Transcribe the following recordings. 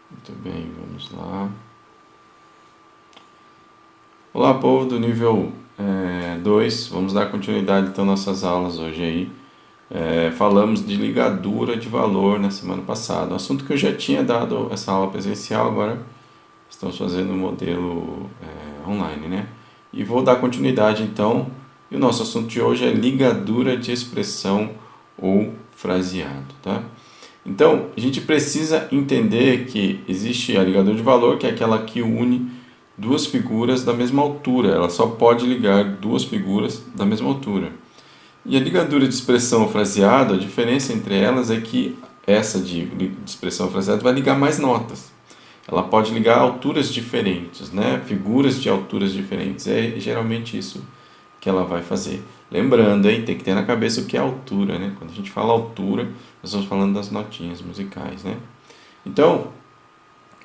Muito bem, vamos lá. Olá, povo do nível 2. Vamos dar continuidade então às nossas aulas hoje aí. Falamos de ligadura de valor na semana passada, um assunto que eu já tinha dado essa aula presencial, agora estamos fazendo um modelo online, né? E vou dar continuidade então, e o nosso assunto de hoje é ligadura de expressão ou fraseado, tá? Então, a gente precisa entender que existe a ligadura de valor, que é aquela que une duas figuras da mesma altura. Ela só pode ligar duas figuras da mesma altura. E a ligadura de expressão ou fraseado, a diferença entre elas é que essa de expressão ou fraseado vai ligar mais notas. Ela pode ligar alturas diferentes, né? Figuras de alturas diferentes. É geralmente isso que ela vai fazer. Lembrando, hein, tem que ter na cabeça o que é altura, né? Quando a gente fala altura, nós estamos falando das notinhas musicais, né? Então,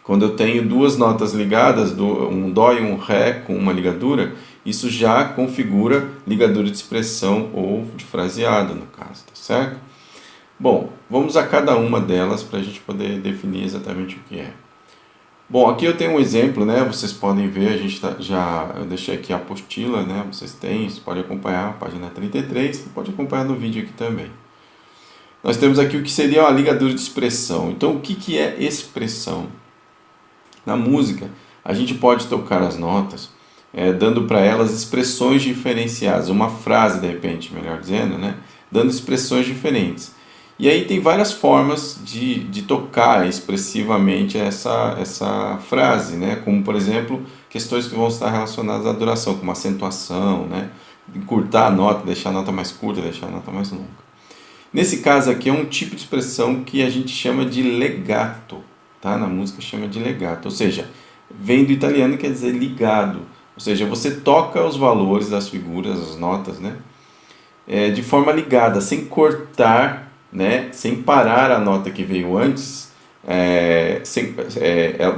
quando eu tenho duas notas ligadas, um dó e um ré com uma ligadura, isso já configura ligadura de expressão ou de fraseado, no caso, tá certo? Bom, vamos a cada uma delas para a gente poder definir exatamente o que é. Bom, aqui eu tenho um exemplo, né? Vocês podem ver, a gente eu deixei aqui a apostila, né? Vocês têm, você pode acompanhar a página 33, pode acompanhar no vídeo aqui também. Nós temos aqui o que seria uma ligadura de expressão. Então, o que é expressão? Na música, a gente pode tocar as notas, dando para elas expressões diferenciadas, uma frase, de repente, melhor dizendo, né? Dando expressões diferentes. E aí tem várias formas de tocar expressivamente essa frase, né? Como, por exemplo, questões que vão estar relacionadas à duração, como acentuação, né? Encurtar a nota, deixar a nota mais curta, deixar a nota mais longa. Nesse caso aqui é um tipo de expressão que a gente chama de legato, tá? Na música chama de legato, ou seja, vem do italiano e quer dizer ligado, ou seja, você toca os valores das figuras, as notas, né? De forma ligada, sem cortar, né? Sem parar a nota que veio antes,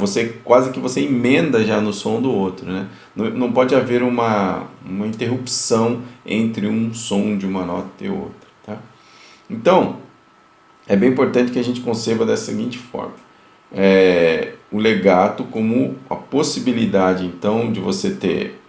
você quase que você emenda já no som do outro, né? Não pode haver uma interrupção entre um som de uma nota e outra, tá? Então, é bem importante que a gente conceba da seguinte forma: o legato como a possibilidade, então, de você ter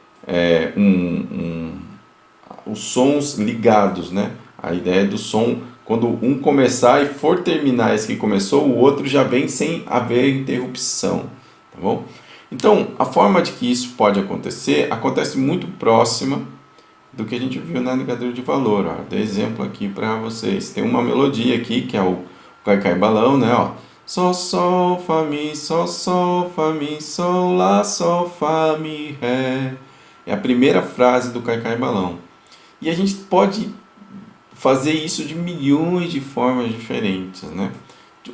os sons ligados, né? A ideia do som, quando um começar e for terminar esse que começou, o outro já vem sem haver interrupção, tá bom? Então, a forma de que isso pode acontecer, acontece muito próxima do que a gente viu na ligadura de valor. Ó. Dei exemplo aqui para vocês. Tem uma melodia aqui, que é o Cai Balão, né? Ó. Sol, fá, mi, sol, fá, mi, sol, lá, sol, fá, mi, ré. É a primeira frase do Cai Balão. E a gente pode fazer isso de milhões de formas diferentes, né?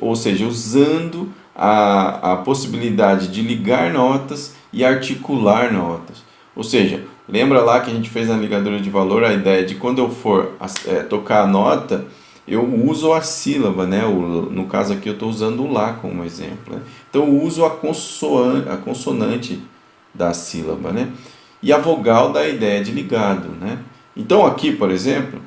Ou seja, usando a possibilidade de ligar notas e articular notas. Ou seja, lembra lá que a gente fez na ligadura de valor a ideia de quando eu for tocar a nota, eu uso a sílaba, né? No caso aqui eu estou usando o Lá como exemplo. Né? Então eu uso a consonante da sílaba, né? E a vogal da ideia de ligado, né? Então aqui, por exemplo,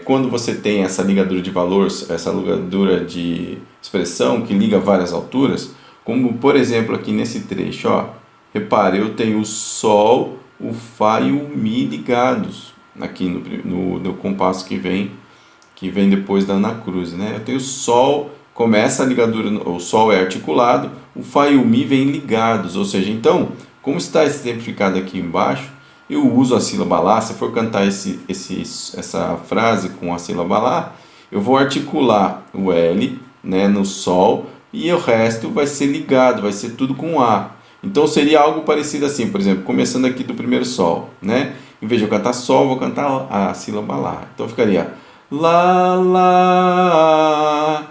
quando você tem essa ligadura de valor, essa ligadura de expressão que liga várias alturas, como por exemplo aqui nesse trecho, ó, repare, eu tenho o Sol, o Fá e o Mi ligados aqui no compasso que vem depois da Ana Cruz, né? Eu tenho o Sol, começa a ligadura, o Sol é articulado, o Fá e o Mi vêm ligados, ou seja, então, como está exemplificado aqui embaixo, eu uso a sílaba lá. Se for cantar essa frase com a sílaba lá, eu vou articular o L, né, no Sol, e o resto vai ser ligado, vai ser tudo com A. Então seria algo parecido assim, por exemplo, começando aqui do primeiro Sol, né? Em vez de eu cantar Sol, eu vou cantar a sílaba Lá. Então ficaria Lá, Lá.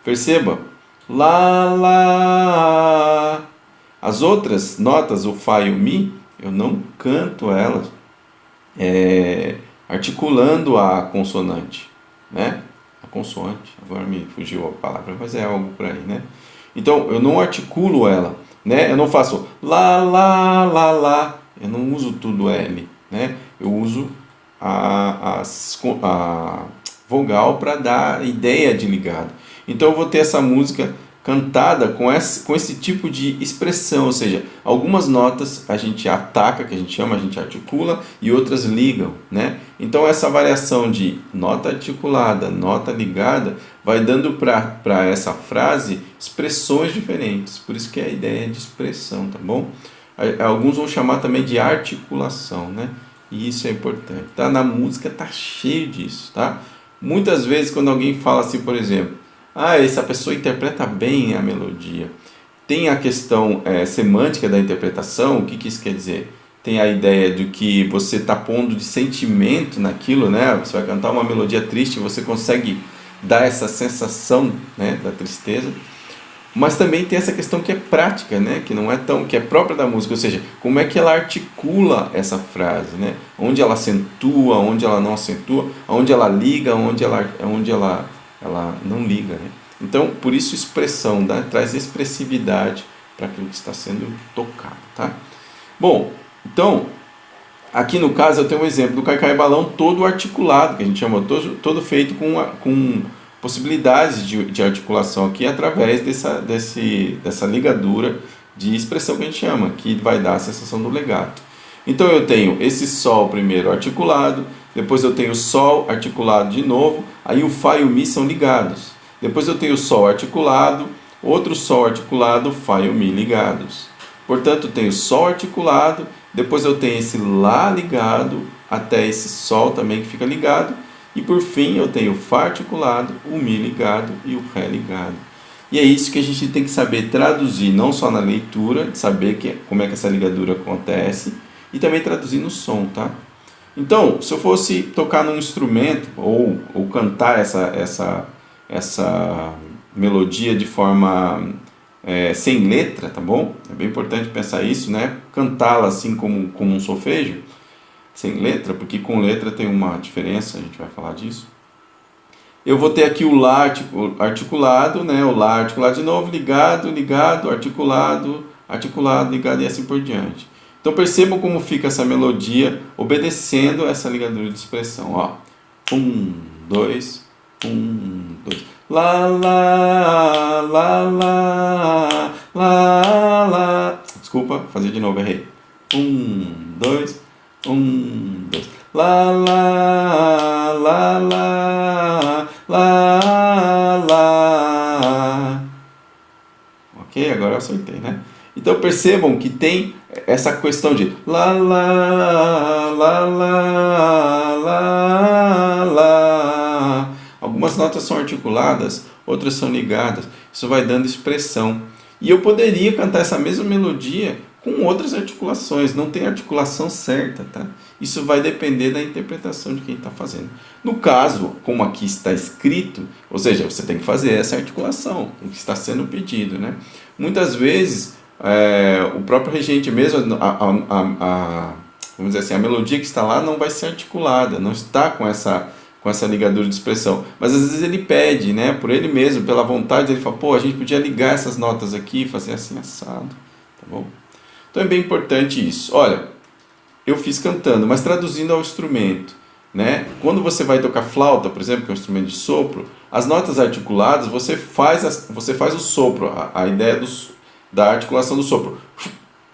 Perceba? Lá, Lá. As outras notas, o Fá e o Mi, eu não canto elas articulando a consonante, né? A consoante, agora me fugiu a palavra, mas é algo por aí, né? Então, eu não articulo ela, né? Eu não faço lá, lá, lá, lá. Eu não uso tudo L, né? Eu uso a vogal para dar a ideia de ligado. Então, eu vou ter essa música cantada com esse tipo de expressão, ou seja, algumas notas a gente ataca, que a gente chama, a gente articula, e outras ligam, né? Então essa variação de nota articulada, nota ligada, vai dando para essa frase expressões diferentes, por isso que é a ideia de expressão, tá bom? Alguns vão chamar também de articulação, né? E isso é importante, tá? Na música tá cheio disso, tá? Muitas vezes quando alguém fala assim, por exemplo, essa pessoa interpreta bem a melodia. Tem a questão semântica da interpretação. O que isso quer dizer? Tem a ideia de que você está pondo de sentimento naquilo, né? Você vai cantar uma melodia triste, você consegue dar essa sensação, né, da tristeza. Mas também tem essa questão que é prática, né? Que não é tão, que é própria da música, ou seja, como é que ela articula essa frase, né? Onde ela acentua, onde ela não acentua, onde ela liga, onde ela não liga, né? Então, por isso expressão, né? Traz expressividade para aquilo que está sendo tocado, tá? Bom, então, aqui no caso eu tenho um exemplo do Cai Cai Balão todo articulado, que a gente chama todo feito com possibilidades de articulação aqui através dessa ligadura de expressão que a gente chama, que vai dar a sensação do legato. Então eu tenho esse Sol primeiro articulado, depois eu tenho o Sol articulado de novo, aí o Fá e o Mi são ligados. Depois eu tenho o Sol articulado, outro Sol articulado, Fá e o Mi ligados. Portanto, eu tenho Sol articulado, depois eu tenho esse Lá ligado, até esse Sol também que fica ligado, e por fim eu tenho o Fá articulado, o Mi ligado e o Ré ligado. E é isso que a gente tem que saber traduzir, não só na leitura, de saber como é que essa ligadura acontece, e também traduzir no som, tá? Então, se eu fosse tocar num instrumento ou cantar essa melodia de forma sem letra, tá bom? É bem importante pensar isso, né? Cantá-la assim como um solfejo, sem letra, porque com letra tem uma diferença, a gente vai falar disso. Eu vou ter aqui o Lá articulado, né? O Lá articulado de novo, ligado, ligado, articulado, articulado, ligado e assim por diante. Então percebam como fica essa melodia obedecendo essa ligadura de expressão. Ó. 1, 2, 1, 2. Lá, lá, lá, lá, lá, lá. Desculpa, fazer de novo, errei. 1, 2, 1, 2. Lá, lá, lá, lá, lá, lá. Ok? Agora eu acertei, né? Então percebam que tem essa questão de lá, lá, lá, lá, lá, lá. Algumas notas são articuladas, outras são ligadas. Isso vai dando expressão. E eu poderia cantar essa mesma melodia com outras articulações. Não tem articulação certa, tá? Isso vai depender da interpretação de quem está fazendo. No caso, como aqui está escrito, ou seja, você tem que fazer essa articulação, o que está sendo pedido, né? Muitas vezes o próprio regente mesmo, vamos dizer assim, a melodia que está lá não vai ser articulada, não está com essa ligadura de expressão, mas às vezes ele pede, né, por ele mesmo, pela vontade, ele fala, a gente podia ligar essas notas aqui e fazer assim assado, tá bom? Então é bem importante isso. Olha, eu fiz cantando, mas traduzindo ao instrumento, né? Quando você vai tocar flauta, por exemplo, que é um instrumento de sopro, as notas articuladas, você faz o sopro, a ideia da articulação do sopro,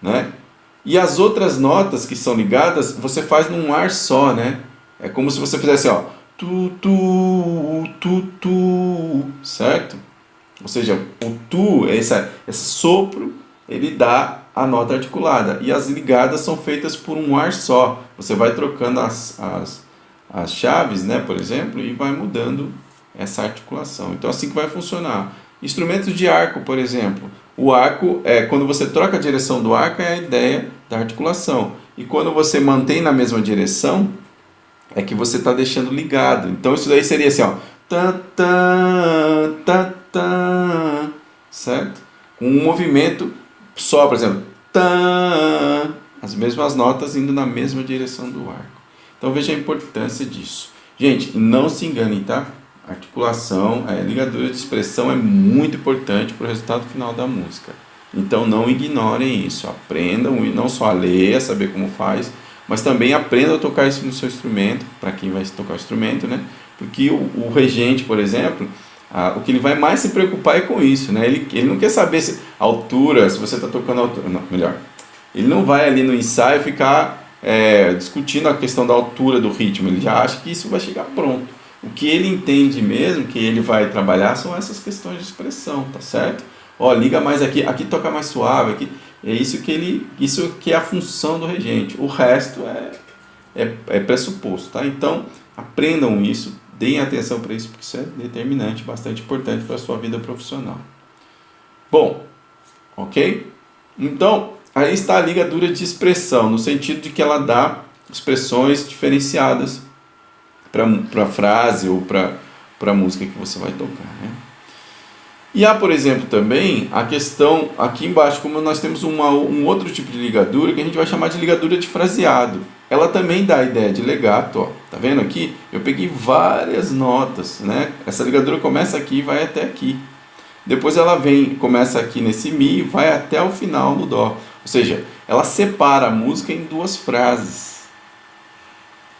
né? E as outras notas que são ligadas, você faz num ar só, né? É como se você fizesse, ó, tu, tu, tu, tu, certo? Ou seja, o tu, esse sopro, ele dá a nota articulada. E as ligadas são feitas por um ar só. Você vai trocando as chaves, né, por exemplo, e vai mudando essa articulação. Então, assim que vai funcionar. Instrumentos de arco, por exemplo. O arco, quando você troca a direção do arco, é a ideia da articulação. E quando você mantém na mesma direção, é que você está deixando ligado. Então, isso daí seria assim, ó. Tá, tá, tá, tá, certo? Com um movimento só, por exemplo. Tá, as mesmas notas indo na mesma direção do arco. Então, veja a importância disso. Gente, não se enganem, tá? Articulação, ligadura de expressão é muito importante para o resultado final da música. Então não ignorem isso, aprendam não só a ler, a saber como faz, mas também aprendam a tocar isso no seu instrumento, para quem vai tocar o instrumento, né? Porque o regente, por exemplo, O que ele vai mais se preocupar é com isso, né? Ele não quer saber se a altura, se você está tocando a altura, não, melhor. Ele não vai ali no ensaio ficar discutindo a questão da altura do ritmo, ele já acha que isso vai chegar pronto. O que ele entende mesmo, que ele vai trabalhar, são essas questões de expressão, tá certo? Ó, liga mais aqui, aqui toca mais suave, aqui, isso que é a função do regente. O resto é pressuposto, tá? Então, aprendam isso, deem atenção para isso, porque isso é determinante, bastante importante para a sua vida profissional. Bom, ok? Então, aí está a ligadura de expressão, no sentido de que ela dá expressões diferenciadas para a frase ou para a música que você vai tocar, né? E há, por exemplo, também a questão, aqui embaixo, como nós temos um outro tipo de ligadura, que a gente vai chamar de ligadura de fraseado. Ela também dá a ideia de legato, ó. Tá vendo aqui? Eu peguei várias notas, né? Essa ligadura começa aqui e vai até aqui. Depois ela começa aqui nesse Mi e vai até o final no Dó. Ou seja, ela separa a música em duas frases.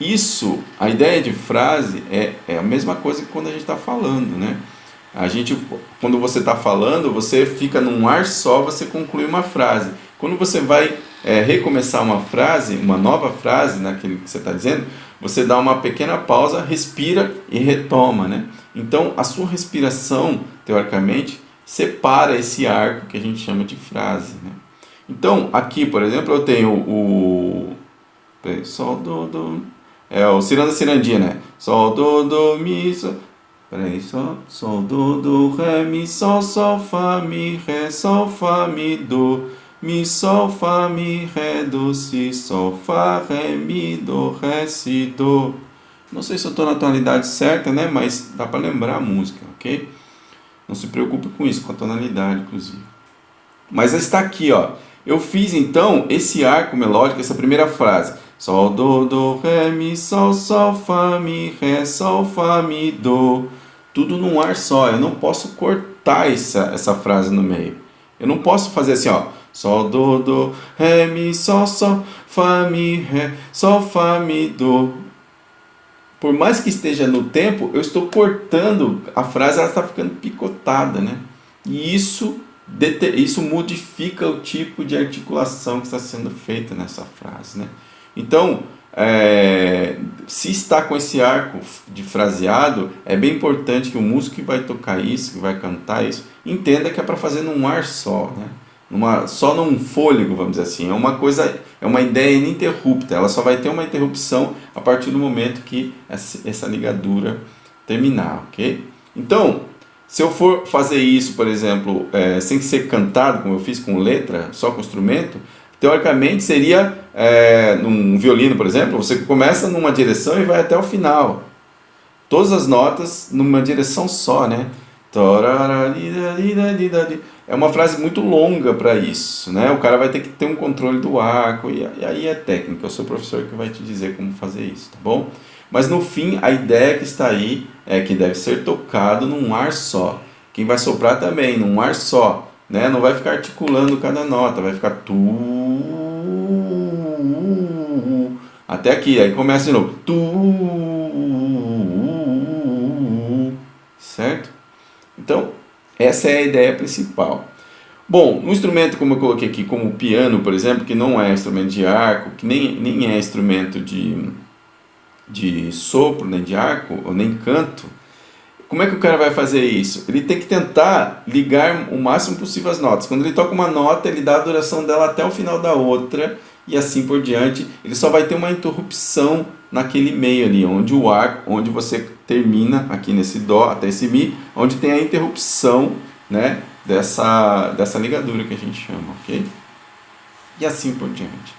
Isso, a ideia de frase é a mesma coisa que quando a gente está falando, né? Quando você está falando, você fica num ar só, você conclui uma frase. Quando você vai recomeçar uma frase, uma nova frase naquilo que você está dizendo, você dá uma pequena pausa, respira e retoma, né? Então, a sua respiração, teoricamente, separa esse arco que a gente chama de frase, né? Então, aqui, por exemplo, eu tenho o Sol, Do, o ciranda cirandinha, né? Sol, Do, Mi, Sol. Peraí, Sol, Do, Ré, Mi, Sol, Fá, Mi, Ré, Sol, Fá, Mi, Do, Mi, Sol, Fá, Mi, Ré, Do, Si, Sol, Fá, Ré, Mi, Do, Ré, Si, Do. Não sei se eu estou na tonalidade certa, né? Mas dá para lembrar a música, ok? Não se preocupe com isso, com a tonalidade, inclusive. Mas está aqui, ó. Eu fiz, então, esse arco melódico, essa primeira frase. Sol, Do, Ré, Mi, Sol, Fá, Mi, Ré, Sol, Fá, Mi, Do. Tudo num ar só. Eu não posso cortar essa frase no meio. Eu não posso fazer assim, ó. Sol, Do, Ré, Mi, Sol, Fá, Mi, Ré, Sol, Fá, Mi, Do. Por mais que esteja no tempo, eu estou cortando a frase, ela está ficando picotada, né? E isso modifica o tipo de articulação que está sendo feita nessa frase, né? Então, se está com esse arco de fraseado, é bem importante que o músico que vai tocar isso, que vai cantar isso, entenda que é para fazer num ar só, né? Só num fôlego, vamos dizer assim. É uma ideia ininterrupta, ela só vai ter uma interrupção a partir do momento que essa ligadura terminar, ok? Então, se eu for fazer isso, por exemplo, sem ser cantado, como eu fiz com letra, só com instrumento, teoricamente seria, num violino, por exemplo, você começa numa direção e vai até o final. Todas as notas numa direção só, né? É uma frase muito longa para isso, né? O cara vai ter que ter um controle do arco, e aí é técnica. Eu sou o professor que vai te dizer como fazer isso, tá bom? Mas no fim, a ideia que está aí é que deve ser tocado num ar só. Quem vai soprar também, num ar só, né? Não vai ficar articulando cada nota, vai ficar tu até aqui, aí começa de novo tu, certo? Então, essa é a ideia principal. Bom, no instrumento, como eu coloquei aqui, como o piano, por exemplo, que não é instrumento de arco, que nem é instrumento de sopro, nem de arco, ou nem canto, como é que o cara vai fazer isso? Ele tem que tentar ligar o máximo possível as notas. Quando ele toca uma nota, ele dá a duração dela até o final da outra, e assim por diante. Ele só vai ter uma interrupção naquele meio ali, onde o arco, onde você termina aqui nesse Dó até esse Mi, onde tem a interrupção, né, dessa ligadura que a gente chama, ok? E assim por diante.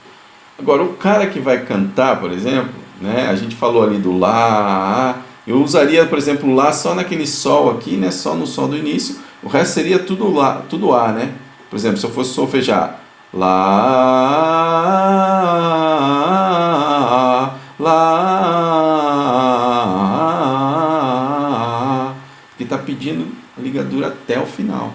Agora, o cara que vai cantar, por exemplo, né, a gente falou ali do Lá, eu usaria, por exemplo, o Lá só naquele Sol aqui, né, só no Sol do início, o resto seria tudo Lá, tudo A, né? Por exemplo, se eu fosse solfejar Lá, Lá, que está pedindo a ligadura até o final,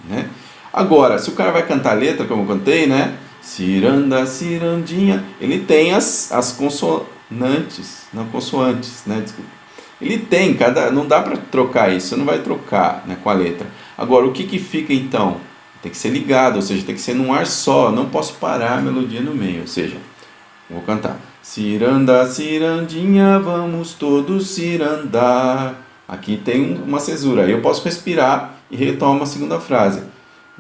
né? Agora, se o cara vai cantar a letra, como eu cantei, né? Ciranda, cirandinha, ele tem as consonantes, não consoantes, né? Desculpa. Ele tem, não dá para trocar isso, você não vai trocar, né, com a letra. Agora, o que fica então? Tem que ser ligado, ou seja, tem que ser num ar só, não posso parar a melodia no meio, ou seja, vou cantar. Ciranda, cirandinha, vamos todos cirandar. Aqui tem uma cesura, aí eu posso respirar e retomo a segunda frase.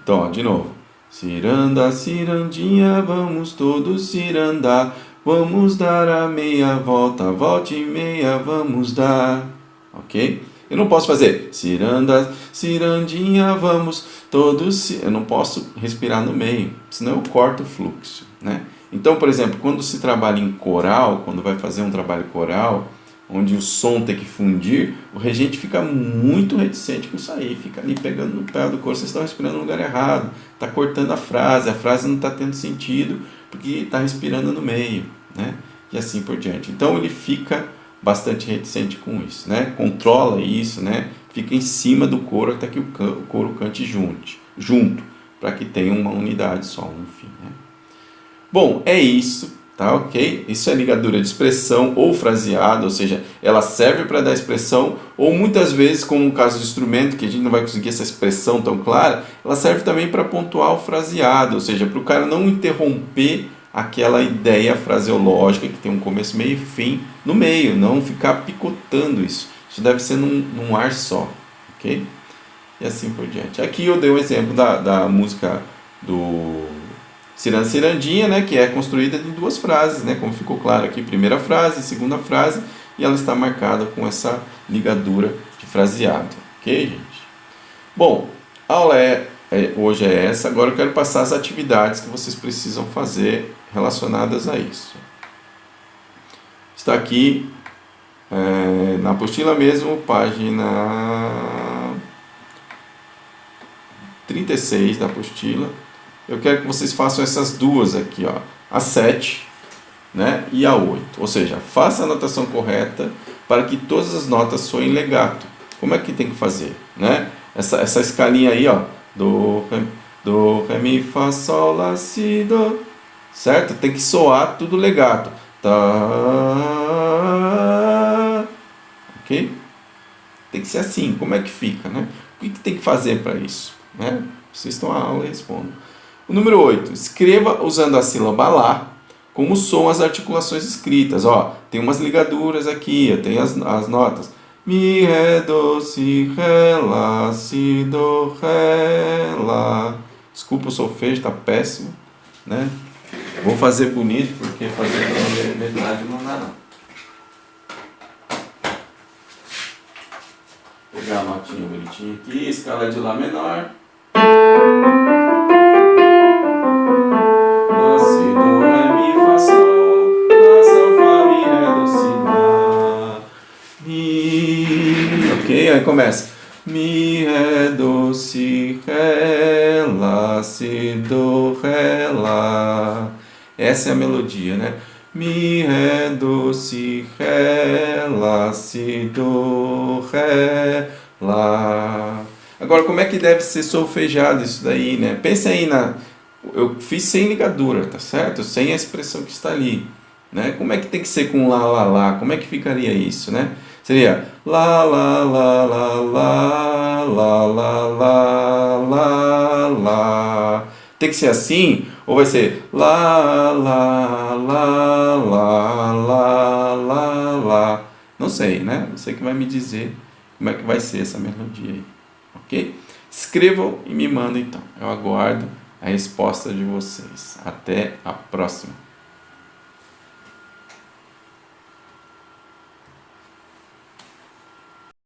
Então, ó, de novo. Ciranda, cirandinha, vamos todos cirandar. Vamos dar a meia volta, volte e meia, vamos dar. Ok? Eu não posso fazer ciranda, cirandinha, vamos todos. Eu não posso respirar no meio, senão eu corto o fluxo, né? Então, por exemplo, quando se trabalha em coral, quando vai fazer um trabalho coral, onde o som tem que fundir, o regente fica muito reticente com isso aí, fica ali pegando no pé do coro, vocês estão respirando no lugar errado, está cortando a frase não está tendo sentido, porque está respirando no meio, né? E assim por diante. Então ele fica bastante reticente com isso, né? Controla isso, né? Fica em cima do coro até que o coro cante junto, para que tenha uma unidade só no fim, né? Bom, é isso, tá ok? Isso é ligadura de expressão ou fraseado, ou seja, ela serve para dar expressão, ou muitas vezes, como no caso do instrumento, que a gente não vai conseguir essa expressão tão clara, ela serve também para pontuar o fraseado, ou seja, para o cara não interromper aquela ideia fraseológica que tem um começo, meio e fim no meio, não ficar picotando isso. Isso deve ser num ar só, ok? E assim por diante. Aqui eu dei um exemplo da música do Ciranda Cirandinha, né, que é construída em duas frases, né, como ficou claro aqui, primeira frase, segunda frase, e ela está marcada com essa ligadura de fraseado, ok, gente? Bom, a aula hoje é essa, agora eu quero passar as atividades que vocês precisam fazer relacionadas a isso. Está aqui na apostila mesmo, página 36 da apostila. Eu quero que vocês façam essas duas aqui, ó, a 7, né, e a 8. Ou seja, faça a anotação correta para que todas as notas soem legato. Como é que tem que fazer, né? Essa escalinha aí, ó, do, ré, mi, fá, sol, lá, si, do, certo? Tem que soar tudo legato. Tá, ok? Tem que ser assim. Como é que fica, né? O que tem que fazer para isso, né? Vocês estão na aula e respondam. O número 8. Escreva usando a sílaba lá como som as articulações escritas. Ó, tem umas ligaduras aqui, ó, tem as notas. Mi, ré, do, si, ré, lá, si, do, ré, lá. Desculpa o solfejo, tá péssimo, né? Vou fazer bonito, porque fazer pela metade não dá não. Vou pegar a notinha bonitinha aqui, escala de Lá menor. Aí começa mi, ré, do, si, ré, lá, si, do, ré, lá. Essa é a melodia, né? Mi, ré, do, si, ré, lá, si, do, ré, lá. Agora, como é que deve ser solfejado isso daí, né? Pensa aí eu fiz sem ligadura, tá certo? Sem a expressão que está ali, né? Como é que tem que ser com lá, lá, lá? Como é que ficaria isso, né? Seria lá, lá, lá, lá, lá, lá, lá, lá, lá, lá. Tem que ser assim? Ou vai ser lá, lá, lá, lá, lá, lá, lá? Não sei, né? Você que vai me dizer como é que vai ser essa melodia aí, ok? Escrevam e me mandem então. Eu aguardo a resposta de vocês. Até a próxima.